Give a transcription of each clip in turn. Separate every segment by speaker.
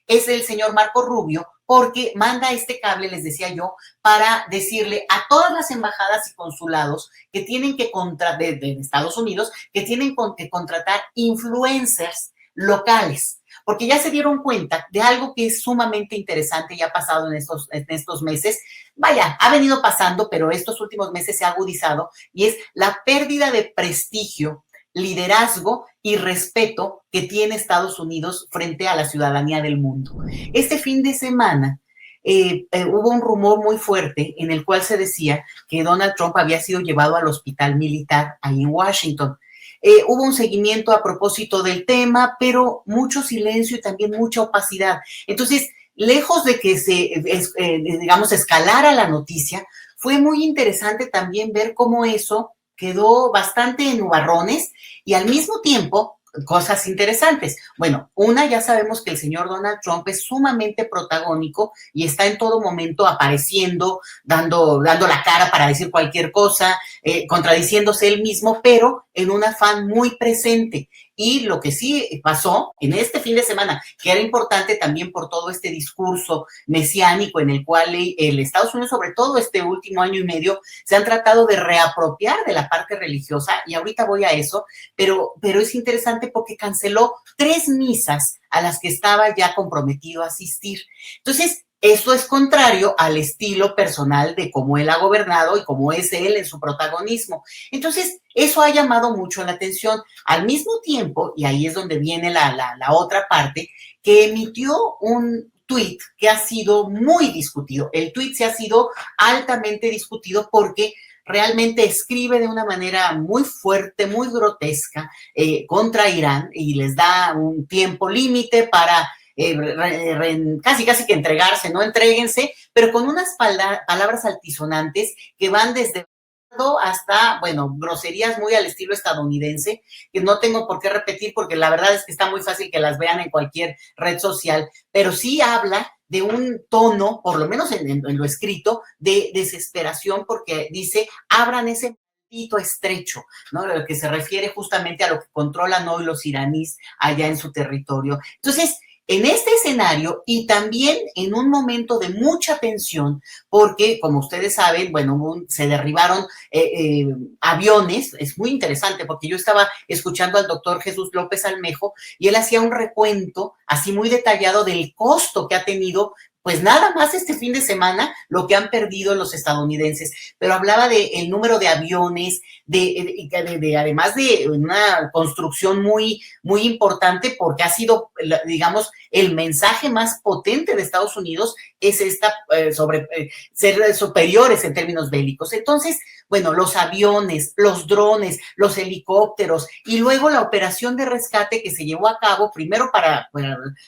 Speaker 1: es el señor Marco Rubio, porque manda este cable, les decía yo, para decirle a todas las embajadas y consulados que tienen que de Estados Unidos, que tienen que contratar influencers locales, porque ya se dieron cuenta de algo que es sumamente interesante y ha pasado en estos meses. Vaya, ha venido pasando, pero estos últimos meses se ha agudizado, y es la pérdida de prestigio, liderazgo y respeto que tiene Estados Unidos frente a la ciudadanía del mundo. Este fin de semana hubo un rumor muy fuerte en el cual se decía que Donald Trump había sido llevado al hospital militar ahí en Washington. Hubo un seguimiento a propósito del tema, pero mucho silencio y también mucha opacidad. Entonces, lejos de que digamos, escalara la noticia, fue muy interesante también ver cómo eso quedó bastante en nubarrones y al mismo tiempo cosas interesantes. Bueno, una, ya sabemos que el señor Donald Trump es sumamente protagónico y está en todo momento apareciendo, dando la cara para decir cualquier cosa, contradiciéndose él mismo, pero en un afán muy presente. Y lo que sí pasó en este fin de semana, que era importante también por todo este discurso mesiánico en el cual el Estados Unidos, sobre todo este último año y medio, se han tratado de reapropiar de la parte religiosa, y ahorita voy a eso, pero es interesante porque canceló 3 misas a las que estaba ya comprometido a asistir. Entonces, eso es contrario al estilo personal de cómo él ha gobernado y cómo es él en su protagonismo. Entonces, eso ha llamado mucho la atención. Al mismo tiempo, y ahí es donde viene la otra parte, que emitió un tuit que ha sido muy discutido. El tuit se ha sido altamente discutido porque realmente escribe de una manera muy fuerte, muy grotesca contra Irán, y les da un tiempo límite para casi que entregarse, no entréguense, pero con unas palabras altisonantes que van desde hasta, bueno, groserías muy al estilo estadounidense, que no tengo por qué repetir porque la verdad es que está muy fácil que las vean en cualquier red social, pero sí habla de un tono, por lo menos en lo escrito, de desesperación, porque dice, abran ese estrecho, ¿no? Lo que se refiere justamente a lo que controlan hoy los iraníes allá en su territorio. Entonces, en este escenario y también en un momento de mucha tensión, porque como ustedes saben, bueno, se derribaron aviones. Es muy interesante porque yo estaba escuchando al doctor Jesús López Almejo y él hacía un recuento así muy detallado del costo que ha tenido, pues nada más este fin de semana, lo que han perdido los estadounidenses, pero hablaba del número de aviones, además de una construcción muy, muy importante, porque ha sido, digamos, el mensaje más potente de Estados Unidos es esta sobre ser superiores en términos bélicos. Entonces, bueno, los aviones, los drones, los helicópteros y luego la operación de rescate que se llevó a cabo primero para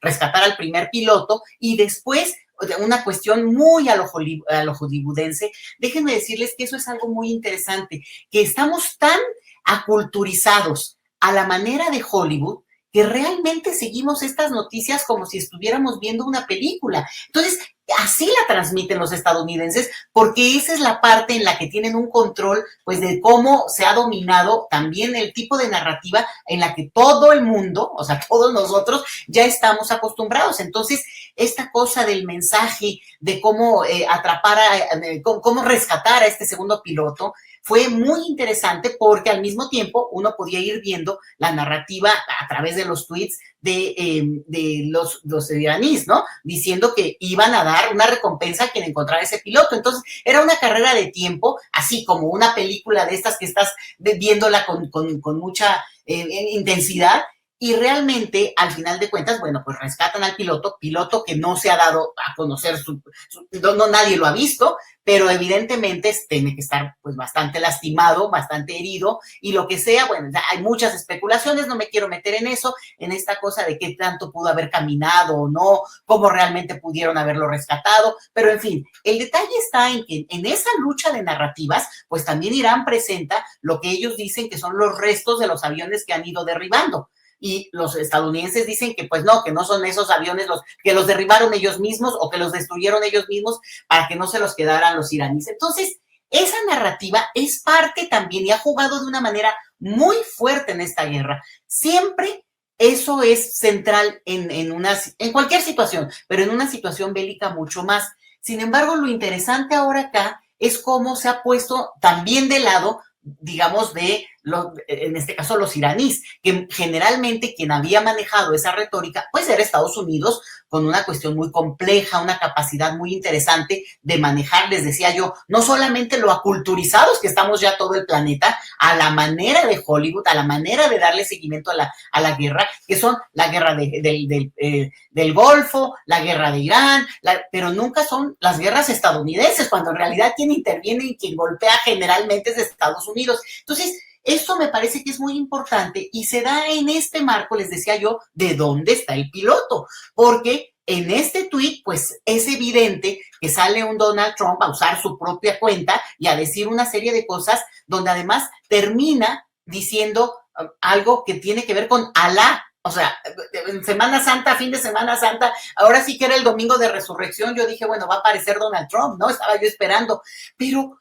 Speaker 1: rescatar al primer piloto y después una cuestión muy a lo hollywoodense. Déjenme decirles que eso es algo muy interesante, que estamos tan aculturizados a la manera de Hollywood que realmente seguimos estas noticias como si estuviéramos viendo una película. Entonces, así la transmiten los estadounidenses, porque esa es la parte en la que tienen un control, pues, de cómo se ha dominado también el tipo de narrativa en la que todo el mundo, o sea, todos nosotros ya estamos acostumbrados. Entonces, esta cosa del mensaje de cómo cómo rescatar a este segundo piloto, fue muy interesante porque al mismo tiempo uno podía ir viendo la narrativa a través de los tweets de los iraníes, ¿no? Diciendo que iban a dar una recompensa a quien encontrara ese piloto. Entonces, era una carrera de tiempo, así como una película de estas que estás viéndola con mucha intensidad. Y realmente, al final de cuentas, bueno, pues rescatan al piloto que no se ha dado a conocer, no, nadie lo ha visto, pero evidentemente tiene que estar pues bastante lastimado, bastante herido, y lo que sea. Bueno, hay muchas especulaciones, no me quiero meter en eso, en esta cosa de qué tanto pudo haber caminado o no, cómo realmente pudieron haberlo rescatado, pero en fin, el detalle está en que en esa lucha de narrativas, pues también Irán presenta lo que ellos dicen que son los restos de los aviones que han ido derribando. Y los estadounidenses dicen que pues no, que no son esos aviones que los derribaron ellos mismos o que los destruyeron ellos mismos para que no se los quedaran los iraníes. Entonces, esa narrativa es parte también y ha jugado de una manera muy fuerte en esta guerra. Siempre eso es central en cualquier situación, pero en una situación bélica mucho más. Sin embargo, lo interesante ahora acá es cómo se ha puesto también de lado, digamos, en este caso los iraníes, que generalmente quien había manejado esa retórica, pues era Estados Unidos, con una cuestión muy compleja, una capacidad muy interesante de manejar, les decía yo, no solamente lo aculturizados que estamos ya todo el planeta, a la manera de Hollywood, a la manera de darle seguimiento a la guerra, que son la guerra del Golfo, la guerra de Irán, pero nunca son las guerras estadounidenses, cuando en realidad quien interviene y quien golpea generalmente es Estados Unidos. Entonces, esto me parece que es muy importante y se da en este marco, les decía yo, de dónde está el piloto, porque en este tuit, pues es evidente que sale un Donald Trump a usar su propia cuenta y a decir una serie de cosas donde además termina diciendo algo que tiene que ver con Alá. O sea, en Semana Santa, fin de Semana Santa, ahora sí que era el domingo de resurrección, yo dije, bueno, va a aparecer Donald Trump, ¿no? Estaba yo esperando, pero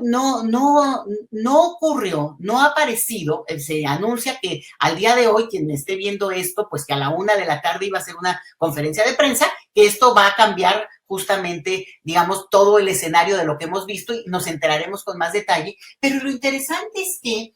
Speaker 1: no ocurrió, no ha aparecido. Se anuncia que al día de hoy, quien esté viendo esto, pues que a la 1 de la tarde iba a ser una conferencia de prensa, que esto va a cambiar justamente, digamos, todo el escenario de lo que hemos visto y nos enteraremos con más detalle. Pero lo interesante es que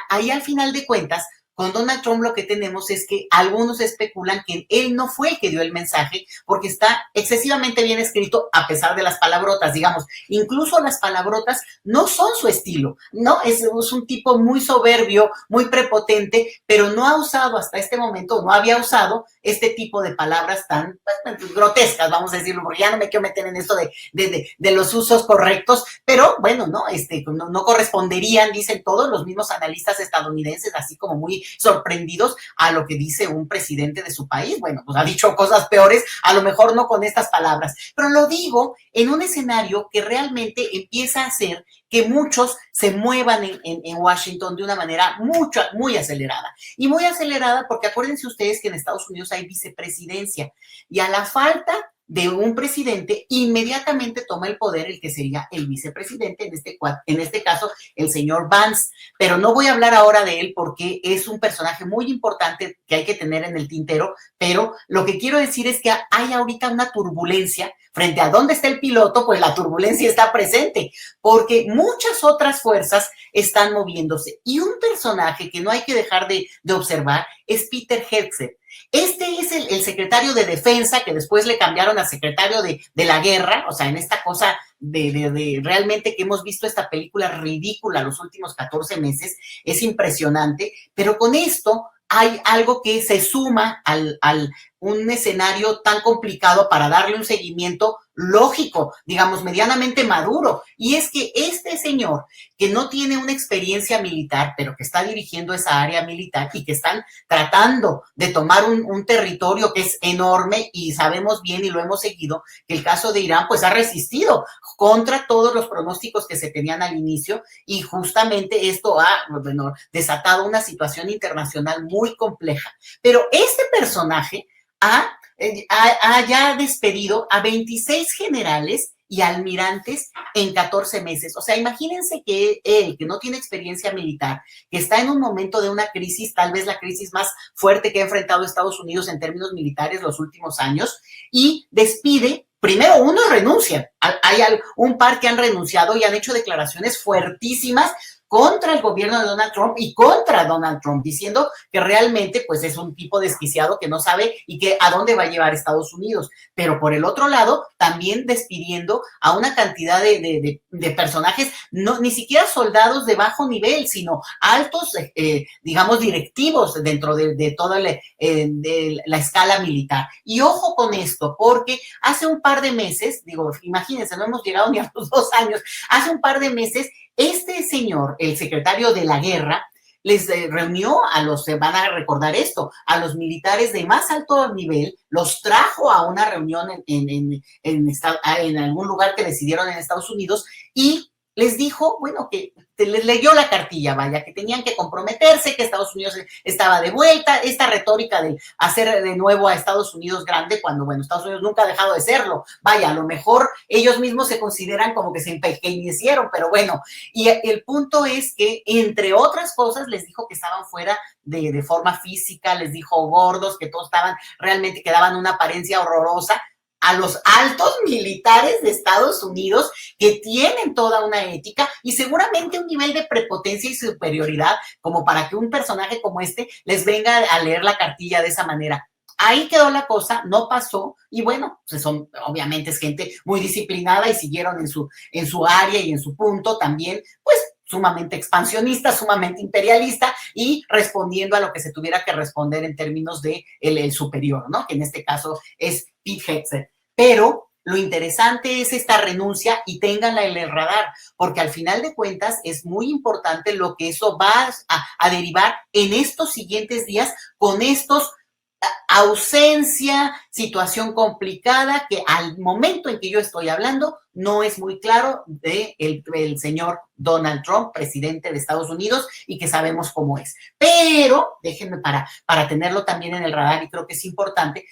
Speaker 1: ahí al final de cuentas, con Donald Trump lo que tenemos es que algunos especulan que él no fue el que dio el mensaje porque está excesivamente bien escrito a pesar de las palabrotas, digamos. Incluso las palabrotas no son su estilo, ¿no? Es un tipo muy soberbio, muy prepotente, pero no ha usado hasta este momento, no había usado este tipo de palabras tan pues, grotescas, vamos a decirlo, porque ya no me quiero meter en esto de los usos correctos, pero bueno, no corresponderían, dicen todos los mismos analistas estadounidenses, así como muy sorprendidos a lo que dice un presidente de su país. Bueno, pues ha dicho cosas peores, a lo mejor no con estas palabras, pero lo digo en un escenario que realmente empieza a hacer que muchos se muevan en Washington de una manera muy acelerada. Y muy acelerada porque acuérdense ustedes que en Estados Unidos hay vicepresidencia y a la falta de un presidente, inmediatamente toma el poder el que sería el vicepresidente, en este caso el señor Vance, pero no voy a hablar ahora de él porque es un personaje muy importante que hay que tener en el tintero, pero lo que quiero decir es que hay ahorita una turbulencia frente a dónde está el piloto, pues la turbulencia está presente, porque muchas otras fuerzas están moviéndose y un personaje que no hay que dejar de observar es Peter Hegseth. Este es el secretario de defensa que después le cambiaron a secretario de la guerra, o sea, en esta cosa de realmente que hemos visto esta película ridícula los últimos 14 meses, es impresionante, pero con esto hay algo que se suma al un escenario tan complicado para darle un seguimiento lógico, digamos, medianamente maduro. Y es que este señor, que no tiene una experiencia militar, pero que está dirigiendo esa área militar y que están tratando de tomar un territorio que es enorme y sabemos bien y lo hemos seguido, que el caso de Irán pues ha resistido contra todos los pronósticos que se tenían al inicio y justamente esto ha desatado una situación internacional muy compleja. Pero este personaje ha ya despedido a 26 generales y almirantes en 14 meses. O sea, imagínense que él, que no tiene experiencia militar, que está en un momento de una crisis, tal vez la crisis más fuerte que ha enfrentado Estados Unidos en términos militares los últimos años, y despide. Primero, unos renuncian. Hay un par que han renunciado y han hecho declaraciones fuertísimas contra el gobierno de Donald Trump y contra Donald Trump, diciendo que realmente pues es un tipo desquiciado que no sabe y que a dónde va a llevar Estados Unidos. Pero por el otro lado, también despidiendo a una cantidad de personajes, no, ni siquiera soldados de bajo nivel, sino altos, digamos, directivos dentro de toda de la escala militar. Y ojo con esto, porque hace un par de meses, digo, imagínense, no hemos llegado ni a los 2 años, hace un par de meses, este señor, el secretario de la guerra, les reunió van a recordar esto, a los militares de más alto nivel, los trajo a una reunión en algún lugar que decidieron en Estados Unidos y les dijo, bueno, que les leyó la cartilla, vaya, que tenían que comprometerse, que Estados Unidos estaba de vuelta, esta retórica de hacer de nuevo a Estados Unidos grande, cuando, bueno, Estados Unidos nunca ha dejado de serlo, vaya, a lo mejor ellos mismos se consideran como que se empequeñecieron, pero bueno, y el punto es que, entre otras cosas, les dijo que estaban fuera de forma física, les dijo gordos, que todos estaban realmente, que daban una apariencia horrorosa, a los altos militares de Estados Unidos que tienen toda una ética y seguramente un nivel de prepotencia y superioridad como para que un personaje como este les venga a leer la cartilla de esa manera. Ahí quedó la cosa, no pasó y bueno, pues son, obviamente es gente muy disciplinada y siguieron en su área y en su punto también, pues sumamente expansionista, sumamente imperialista y respondiendo a lo que se tuviera que responder en términos de el superior, ¿no? Que en este caso es Pete Hegseth. Pero lo interesante es esta renuncia y ténganla en el radar, porque al final de cuentas es muy importante lo que eso va a derivar en estos siguientes días con estos ausencia, situación complicada que al momento en que yo estoy hablando no es muy claro de el señor Donald Trump, presidente de Estados Unidos, y que sabemos cómo es. Pero déjenme para tenerlo también en el radar, y creo que es importante,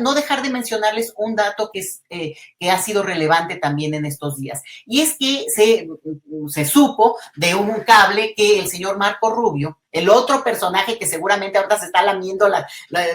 Speaker 1: no dejar de mencionarles un dato que ha sido relevante también en estos días. Y es que se supo de un cable que el señor Marco Rubio, el otro personaje que seguramente ahorita se está lamiendo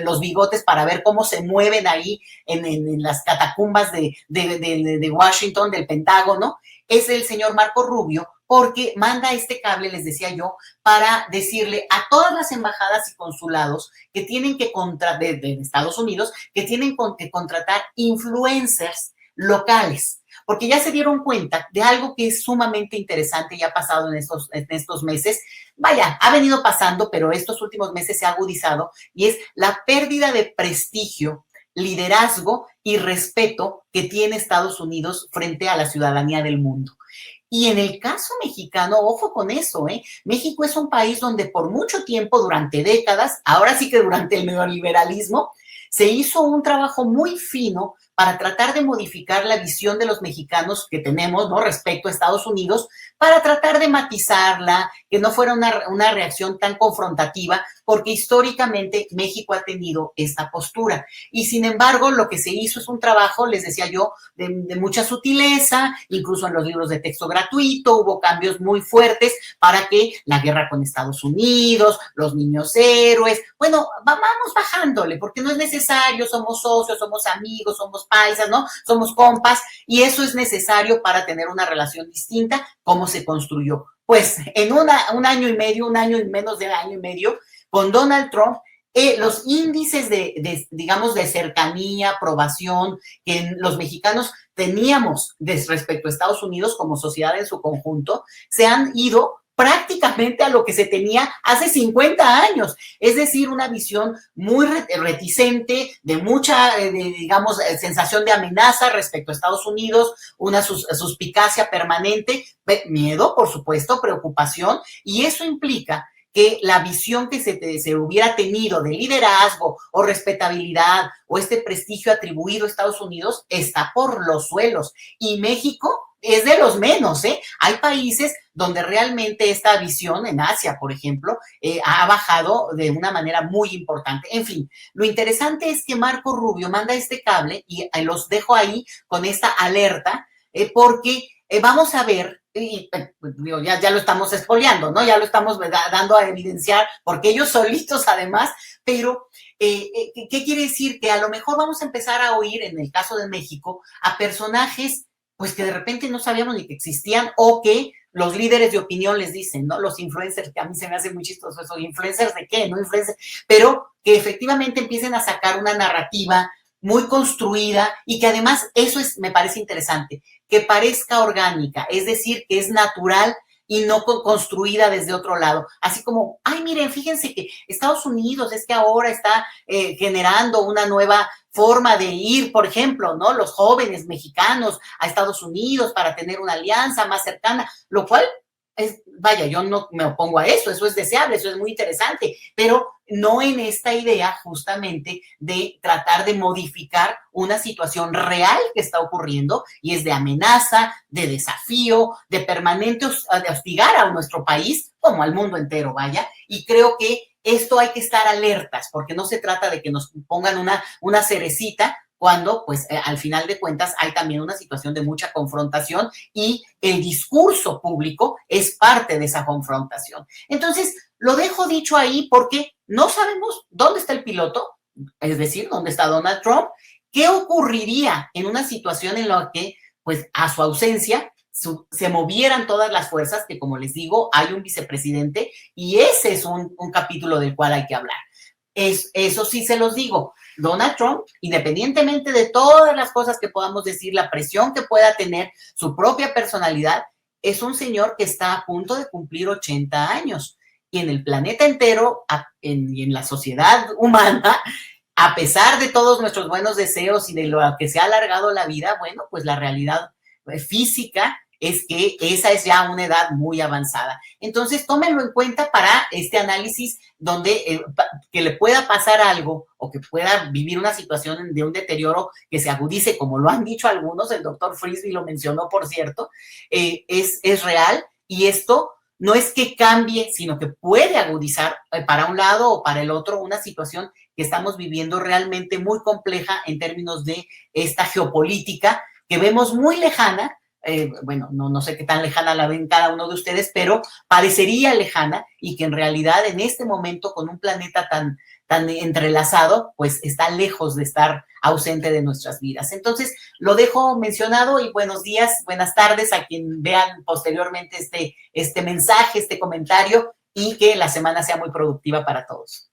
Speaker 1: los bigotes para ver cómo se mueven ahí en las catacumbas de Washington, del Pentágono, es el señor Marco Rubio, porque manda este cable, les decía yo, para decirle a todas las embajadas y consulados que tienen que de Estados Unidos, que tienen que contratar influencers locales, porque ya se dieron cuenta de algo que es sumamente interesante y ha pasado en estos meses. Vaya, ha venido pasando, pero estos últimos meses se ha agudizado, y es la pérdida de prestigio, liderazgo y respeto que tiene Estados Unidos frente a la ciudadanía del mundo. Y en el caso mexicano, ojo con eso, ¿eh? México es un país donde por mucho tiempo, durante décadas, ahora sí que durante el neoliberalismo, se hizo un trabajo muy fino para tratar de modificar la visión de los mexicanos que tenemos, ¿no?, respecto a Estados Unidos, para tratar de matizarla, que no fuera una reacción tan confrontativa, porque históricamente México ha tenido esta postura. Y sin embargo, lo que se hizo es un trabajo, les decía yo, de mucha sutileza, incluso en los libros de texto gratuito hubo cambios muy fuertes para que la guerra con Estados Unidos, los niños héroes, bueno, vamos bajándole, porque no es necesario, somos socios, somos amigos, somos paisas, ¿no? Somos compas, y eso es necesario para tener una relación distinta. ¿Cómo se construyó? Pues en un año y medio, un año y menos de año y medio, con Donald Trump, los índices digamos, de cercanía, aprobación que los mexicanos teníamos respecto a Estados Unidos como sociedad en su conjunto, se han ido prácticamente a lo que se tenía hace 50 años, es decir, una visión muy reticente, de mucha, digamos, sensación de amenaza respecto a Estados Unidos, una suspicacia permanente, miedo, por supuesto, preocupación, y eso implica que la visión que se hubiera tenido de liderazgo o respetabilidad o este prestigio atribuido a Estados Unidos está por los suelos. Y México es de los menos, ¿eh? Hay países donde realmente esta visión, en Asia, por ejemplo, ha bajado de una manera muy importante. En fin, lo interesante es que Marco Rubio manda este cable y los dejo ahí con esta alerta, porque vamos a ver, y ya lo estamos expoliando, ¿no? Ya lo estamos dando a evidenciar, porque ellos solitos además, pero ¿qué quiere decir? Que a lo mejor vamos a empezar a oír, en el caso de México, a personajes pues que de repente no sabíamos ni que existían, o que los líderes de opinión les dicen, ¿no? Los influencers, que a mí se me hace muy chistoso eso, ¿influencers de qué? ¿No influencers? Pero que efectivamente empiecen a sacar una narrativa muy construida y que además eso me parece interesante, que parezca orgánica, es decir, que es natural y no construida desde otro lado. Así como, ay, miren, fíjense que Estados Unidos es que ahora está generando una nueva forma de ir, por ejemplo, ¿no? Los jóvenes mexicanos a Estados Unidos para tener una alianza más cercana, lo cual vaya, yo no me opongo a eso es deseable, eso es muy interesante, pero no en esta idea justamente de tratar de modificar una situación real que está ocurriendo y es de amenaza, de desafío, de permanente de hostigar a nuestro país como al mundo entero, vaya, y creo que esto hay que estar alertas porque no se trata de que nos pongan una cerecita cuando, pues, al final de cuentas hay también una situación de mucha confrontación y el discurso público es parte de esa confrontación. Entonces, lo dejo dicho ahí porque no sabemos dónde está el piloto, es decir, dónde está Donald Trump, qué ocurriría en una situación en la que, pues, a su ausencia se movieran todas las fuerzas, que como les digo, hay un vicepresidente y ese es un capítulo del cual hay que hablar. Eso sí se los digo, Donald Trump, independientemente de todas las cosas que podamos decir, la presión que pueda tener, su propia personalidad, es un señor que está a punto de cumplir 80 años. Y en el planeta entero, y en la sociedad humana, a pesar de todos nuestros buenos deseos y de lo que se ha alargado la vida, bueno, pues la realidad física es que esa es ya una edad muy avanzada. Entonces, tómenlo en cuenta para este análisis donde que le pueda pasar algo o que pueda vivir una situación de un deterioro que se agudice, como lo han dicho algunos, el doctor Frisby lo mencionó, por cierto, es real y esto no es que cambie, sino que puede agudizar para un lado o para el otro una situación que estamos viviendo realmente muy compleja en términos de esta geopolítica que vemos muy lejana. Bueno, no sé qué tan lejana la ven cada uno de ustedes, pero parecería lejana y que en realidad en este momento con un planeta tan entrelazado, pues está lejos de estar ausente de nuestras vidas. Entonces, lo dejo mencionado y buenos días, buenas tardes a quien vean posteriormente este mensaje, este comentario y que la semana sea muy productiva para todos.